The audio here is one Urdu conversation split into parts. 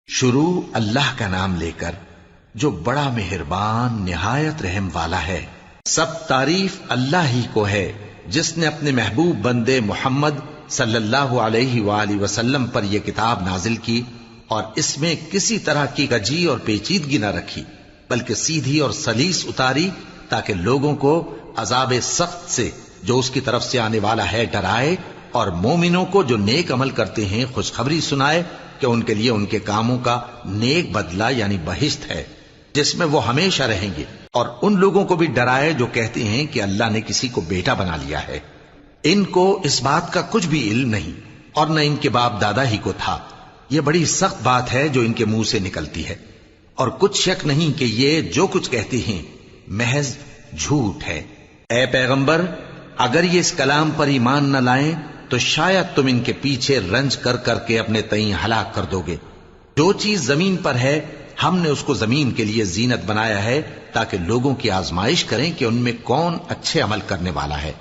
شروع اللہ کا نام لے کر جو بڑا مہربان نہایت رحم والا ہے۔ سب تعریف اللہ ہی کو ہے جس نے اپنے محبوب بندے محمد صلی اللہ علیہ وآلہ وسلم پر یہ کتاب نازل کی اور اس میں کسی طرح کی کجی اور پیچیدگی نہ رکھی، بلکہ سیدھی اور سلیس اتاری تاکہ لوگوں کو عذاب سخت سے جو اس کی طرف سے آنے والا ہے ڈرائے، اور مومنوں کو جو نیک عمل کرتے ہیں خوشخبری سنائے کہ ان کے لیے ان کے کاموں کا نیک بدلہ یعنی بہشت ہے جس میں وہ ہمیشہ رہیں گے، اور ان لوگوں کو بھی ڈرائے جو کہتے ہیں کہ اللہ نے کسی کو بیٹا بنا لیا ہے۔ ان کو اس بات کا کچھ بھی علم نہیں اور نہ ان کے باپ دادا ہی کو تھا۔ یہ بڑی سخت بات ہے جو ان کے منہ سے نکلتی ہے، اور کچھ شک نہیں کہ یہ جو کچھ کہتے ہیں محض جھوٹ ہے۔ اے پیغمبر، اگر یہ اس کلام پر ایمان نہ لائیں تو شاید تم ان کے پیچھے رنج کر کر کے اپنے تئیں ہلاک کر دو گے۔ جو چیز زمین پر ہے ہم نے اس کو زمین کے لیے زینت بنایا ہے تاکہ لوگوں کی آزمائش کریں کہ ان میں کون اچھے عمل کرنے والا ہے،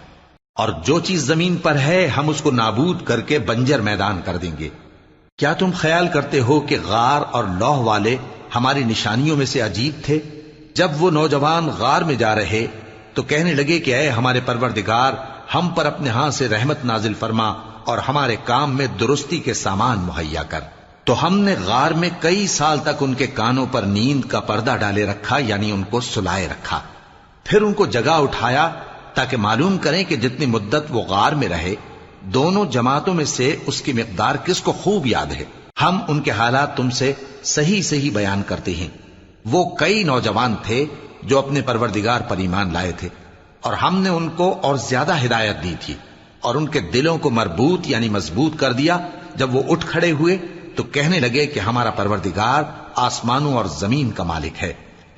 اور جو چیز زمین پر ہے ہم اس کو نابود کر کے بنجر میدان کر دیں گے۔ کیا تم خیال کرتے ہو کہ غار اور لوح والے ہماری نشانیوں میں سے عجیب تھے؟ جب وہ نوجوان غار میں جا رہے تو کہنے لگے کہ اے ہمارے پروردگار، ہم پر اپنے ہاں سے رحمت نازل فرما اور ہمارے کام میں درستی کے سامان مہیا کر۔ تو ہم نے غار میں کئی سال تک ان کے کانوں پر نیند کا پردہ ڈالے رکھا، یعنی ان کو سلائے رکھا، پھر ان کو جگا اٹھایا تاکہ معلوم کریں کہ جتنی مدت وہ غار میں رہے دونوں جماعتوں میں سے اس کی مقدار کس کو خوب یاد ہے۔ ہم ان کے حالات تم سے صحیح صحیح بیان کرتے ہیں۔ وہ کئی نوجوان تھے جو اپنے پروردگار پر ایمان لائے تھے، اور ہم نے ان کو اور زیادہ ہدایت دی تھی، اور ان کے دلوں کو مربوط یعنی مضبوط کر دیا۔ جب وہ اٹھ کھڑے ہوئے تو کہنے لگے کہ ہمارا پروردگار آسمانوں اور زمین کا مالک ہے،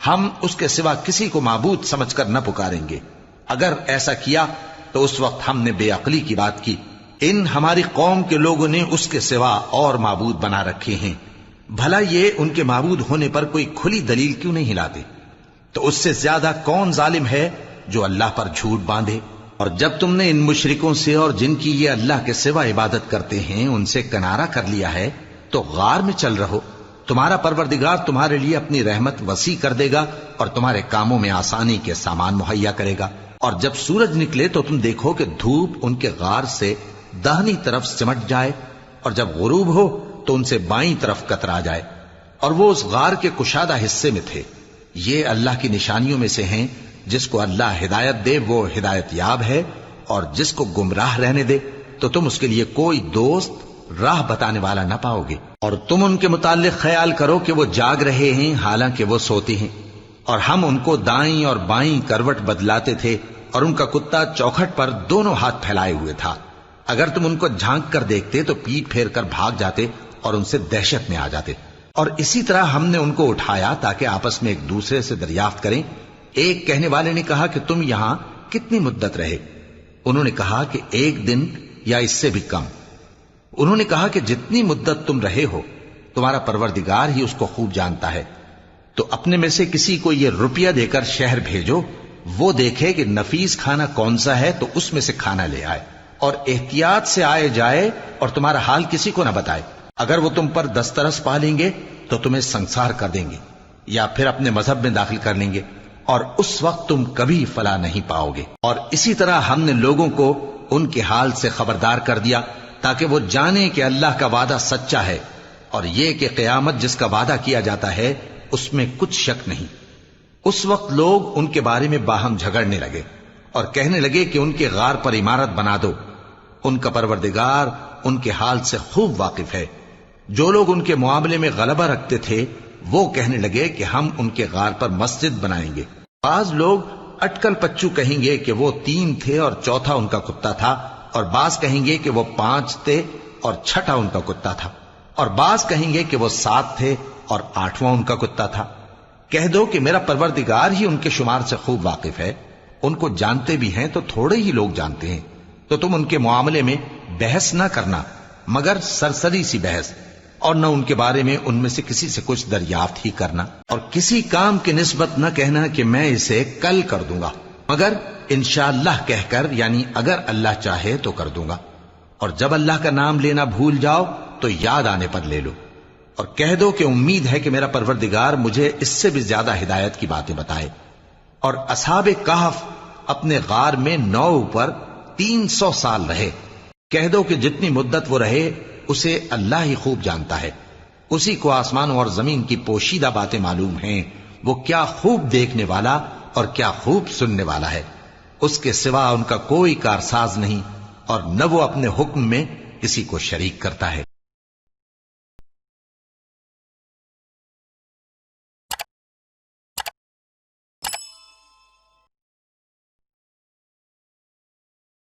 ہم اس کے سوا کسی کو معبود سمجھ کر نہ پکاریں گے۔ اگر ایسا کیا تو اس وقت ہم نے بے عقلی کی بات کی۔ ان ہماری قوم کے لوگوں نے اس کے سوا اور معبود بنا رکھے ہیں، بھلا یہ ان کے معبود ہونے پر کوئی کھلی دلیل کیوں نہیں لاتے؟ تو اس سے زیادہ کون ظالم ہے جو اللہ پر جھوٹ باندھے؟ اور جب تم نے ان مشرکوں سے اور جن کی یہ اللہ کے سوا عبادت کرتے ہیں ان سے کنارہ کر لیا ہے تو غار میں چل رہو، تمہارا پروردگار تمہارے لیے اپنی رحمت وسیع کر دے گا اور تمہارے کاموں میں آسانی کے سامان مہیا کرے گا۔ اور جب سورج نکلے تو تم دیکھو کہ دھوپ ان کے غار سے داہنی طرف سمٹ جائے، اور جب غروب ہو تو ان سے بائیں طرف کترا جائے، اور وہ اس غار کے کشادہ حصے میں تھے۔ یہ اللہ کی نشانیوں میں سے ہیں، جس کو اللہ ہدایت دے وہ ہدایت یاب ہے، اور جس کو گمراہ رہنے دے تو تم اس کے لیے کوئی دوست راہ بتانے والا نہ پاؤ گے۔ اور تم ان کے متعلق خیال کرو کہ وہ جاگ رہے ہیں حالانکہ وہ سوتے ہیں، اور ہم ان کو دائیں اور بائیں کروٹ بدلاتے تھے، اور ان کا کتا چوکھٹ پر دونوں ہاتھ پھیلائے ہوئے تھا۔ اگر تم ان کو جھانک کر دیکھتے تو پیٹ پھیر کر بھاگ جاتے اور ان سے دہشت میں آ جاتے۔ اور اسی طرح ہم نے ان کو اٹھایا تاکہ آپس میں ایک دوسرے سے دریافت کریں۔ ایک کہنے والے نے کہا کہ تم یہاں کتنی مدت رہے؟ انہوں نے کہا کہ 1 دن یا اس سے بھی کم۔ انہوں نے کہا کہ جتنی مدت تم رہے ہو تمہارا پروردگار ہی اس کو خوب جانتا ہے، تو اپنے میں سے کسی کو یہ روپیہ دے کر شہر بھیجو، وہ دیکھے کہ نفیس کھانا کون سا ہے تو اس میں سے کھانا لے آئے، اور احتیاط سے آئے جائے اور تمہارا حال کسی کو نہ بتائے۔ اگر وہ تم پر دسترس پا لیں گے تو تمہیں سنسار کر دیں گے یا پھر اپنے مذہب میں داخل کر لیں گے، اور اس وقت تم کبھی فلاح نہیں پاؤ گے۔ اور اسی طرح ہم نے لوگوں کو ان کے حال سے خبردار کر دیا تاکہ وہ جانیں کہ اللہ کا وعدہ سچا ہے، اور یہ کہ قیامت جس کا وعدہ کیا جاتا ہے اس میں کچھ شک نہیں۔ اس وقت لوگ ان کے بارے میں باہم جھگڑنے لگے اور کہنے لگے کہ ان کے غار پر عمارت بنا دو۔ ان کا پروردگار ان کے حال سے خوب واقف ہے۔ جو لوگ ان کے معاملے میں غلبہ رکھتے تھے وہ کہنے لگے کہ ہم ان کے غار پر مسجد بنائیں گے۔ بعض لوگ اٹکل پچو کہیں گے کہ وہ 3 تھے اور چوتھا ان کا کتا تھا، اور بعض کہیں گے کہ وہ 5 تھے اور چھٹا ان کا کتا تھا، اور بعض کہیں گے کہ وہ 7 تھے اور 8واں ان کا کتا تھا۔ کہہ دو کہ میرا پروردگار ہی ان کے شمار سے خوب واقف ہے، ان کو جانتے بھی ہیں تو تھوڑے ہی لوگ جانتے ہیں۔ تو تم ان کے معاملے میں بحث نہ کرنا مگر سرسری سی بحث، اور نہ ان کے بارے میں ان میں سے کسی سے کچھ دریافت ہی کرنا، اور کسی کام کی نسبت نہ کہنا کہ میں اسے کل کر دوں گا، مگر انشاءاللہ کہہ کر، یعنی اگر اللہ چاہے تو کر دوں گا۔ اور جب اللہ کا نام لینا بھول جاؤ تو یاد آنے پر لے لو، اور کہہ دو کہ امید ہے کہ میرا پروردگار مجھے اس سے بھی زیادہ ہدایت کی باتیں بتائے۔ اور اصحاب کہف اپنے غار میں 9 پر 300 سال رہے۔ کہہ دو کہ جتنی مدت وہ رہے اسے اللہ ہی خوب جانتا ہے، اسی کو آسمانوں اور زمین کی پوشیدہ باتیں معلوم ہیں، وہ کیا خوب دیکھنے والا اور کیا خوب سننے والا ہے۔ اس کے سوا ان کا کوئی کارساز نہیں، اور نہ وہ اپنے حکم میں کسی کو شریک کرتا ہے۔